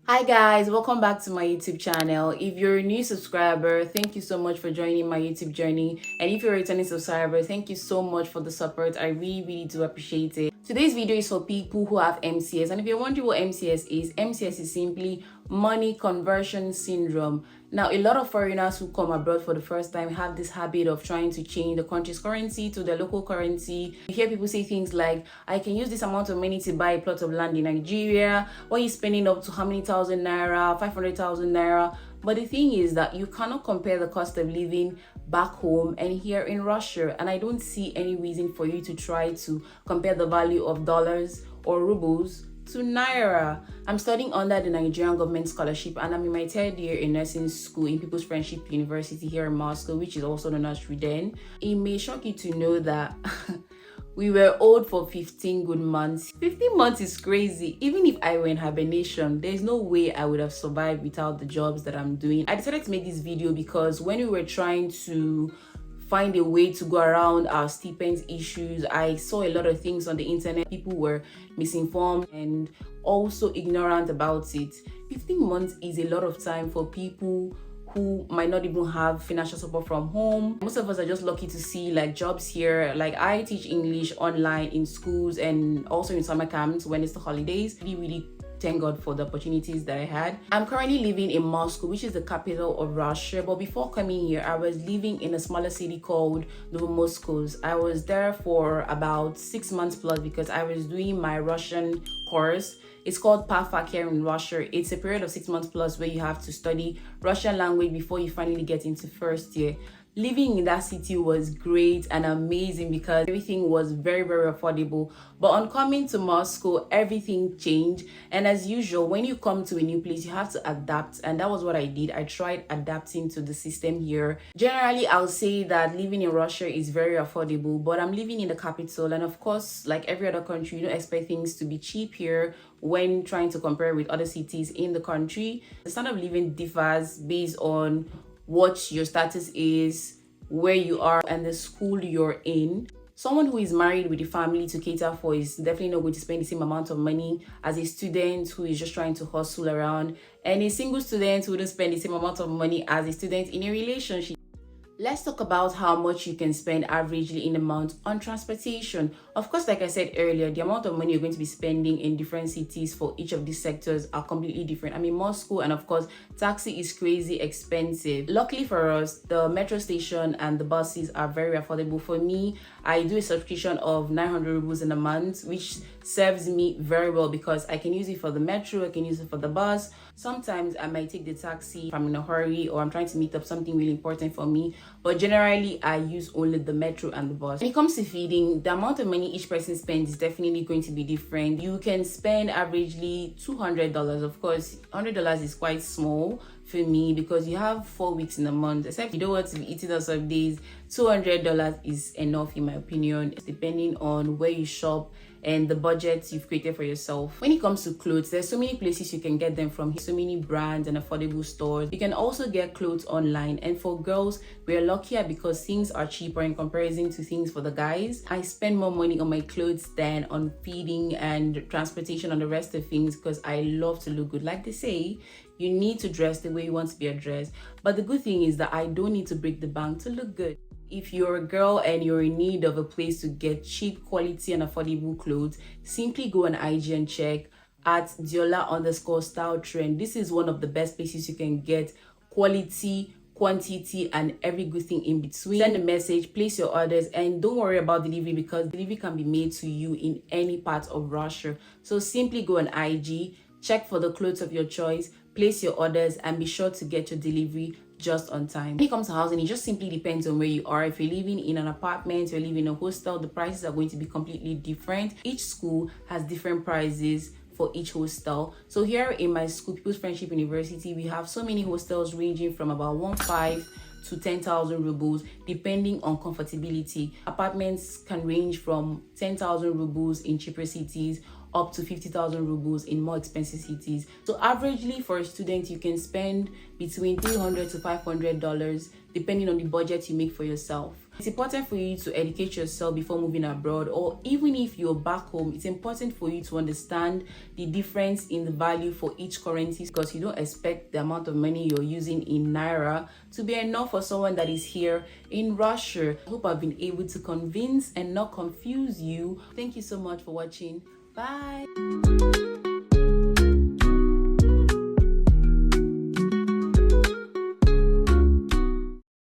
Hi guys, welcome back to my YouTube channel. If you're a new subscriber, thank you so much for joining my YouTube journey. And if you're a returning subscriber, thank you so much for the support. I really do appreciate it. Today's video is for people who have MCS. And if you're wondering what MCS is simply money conversion syndrome. Now, a lot of foreigners who come abroad for the first time have this habit of trying to change the country's currency to their local currency. You hear people say things like, I can use this amount of money to buy a plot of land in Nigeria. What are you spending up to how many thousand naira, 500,000 naira? But the thing is that you cannot compare the cost of living back home and here in Russia. And I don't see any reason for you to try to compare the value of dollars or rubles to naira. I'm studying under the Nigerian government scholarship and I'm in my third year in nursing school in People's Friendship University here in Moscow, which is also known as Sweden. It may shock you to know that we were old for 15 good months. 15 months is crazy. Even if I were in hibernation, there's no way I would have survived without the jobs that I'm doing. I decided to make this video because when we were trying to find a way to go around our stipends issues, I saw a lot of things on the internet. People were misinformed and also ignorant about it. 15 months is a lot of time for people who might not even have financial support from home. Most of us are just lucky to see like jobs here. Like I teach English online in schools and also in summer camps when it's the holidays. Really thank God for the opportunities that I had. I'm currently living in Moscow, which is the capital of Russia. But before coming here, I was living in a smaller city called Moscow. I was there for about 6 months plus because I was doing my Russian course. It's called PAFAC here in Russia. It's a period of 6 months plus where you have to study Russian language before you finally get into first year. Living in that city was great and amazing because everything was very affordable. But on coming to Moscow, everything changed. And as usual, when you come to a new place, you have to adapt. And that was what I did. I tried adapting to the system here. Generally, I'll say that living in Russia is very affordable, but I'm living in the capital. And of course, like every other country, you don't expect things to be cheap here when trying to compare with other cities in the country. The standard of living differs based on what your status is, where you are, and the school you're in. Someone who is married with a family to cater for is definitely not going to spend the same amount of money as a student who is just trying to hustle around, and a single student wouldn't spend the same amount of money as a student in a relationship. Let's talk about how much you can spend averagely in a month on transportation. Of course, like I said earlier, the amount of money you're going to be spending in different cities for each of these sectors are completely different. I mean, Moscow, and of course, taxi is crazy expensive. Luckily for us, the metro station and the buses are very affordable. For me, I do a subscription of 900 rubles in a month, which serves me very well because I can use it for the metro, I can use it for the bus. Sometimes I might take the taxi if I'm in a hurry or I'm trying to meet up something really important for me. But generally, I use only the metro and the bus. When it comes to feeding, the amount of money each person spends is definitely going to be different. You can spend averagely $200. Of course, $100 is quite small for me because you have 4 weeks in a month. Except you don't want to be eating on some days, $200 is enough in my opinion, depending on where you shop and the budget you've created for yourself. When it comes to clothes, there's so many places you can get them from, so many brands and affordable stores. You can also get clothes online, and for girls, we're luckier because things are cheaper in comparison to things for the guys. I spend more money on my clothes than on feeding and transportation and the rest of things because I love to look good. Like they say, you need to dress the way you want to be addressed. But the good thing is that I don't need to break the bank to look good. If you're a girl and you're in need of a place to get cheap quality and affordable clothes, simply go on IG and check at Diola_style trend. This is one of the best places you can get quality, quantity, and every good thing in between. Send a message, place your orders, and don't worry about delivery because delivery can be made to you in any part of Russia. So simply go on IG, check for the clothes of your choice, place your orders, and be sure to get your delivery just on time. When it comes to housing, it just simply depends on where you are. If you're living in an apartment, you're living in a hostel, the prices are going to be completely different. Each school has different prices for each hostel. So here in my school, People's Friendship University, we have so many hostels ranging from about 1.5 to 10,000 rubles depending on comfortability. Apartments can range from 10,000 rubles in cheaper cities up to 50,000 rubles in more expensive cities. So averagely for a student, you can spend between $300 to $500 depending on the budget you make for yourself. It's important for you to educate yourself before moving abroad, or even if you're back home, it's important for you to understand the difference in the value for each currency, because you don't expect the amount of money you're using in Naira to be enough for someone that is here in Russia. I hope I've been able to convince and not confuse you. Thank you so much for watching. Bye.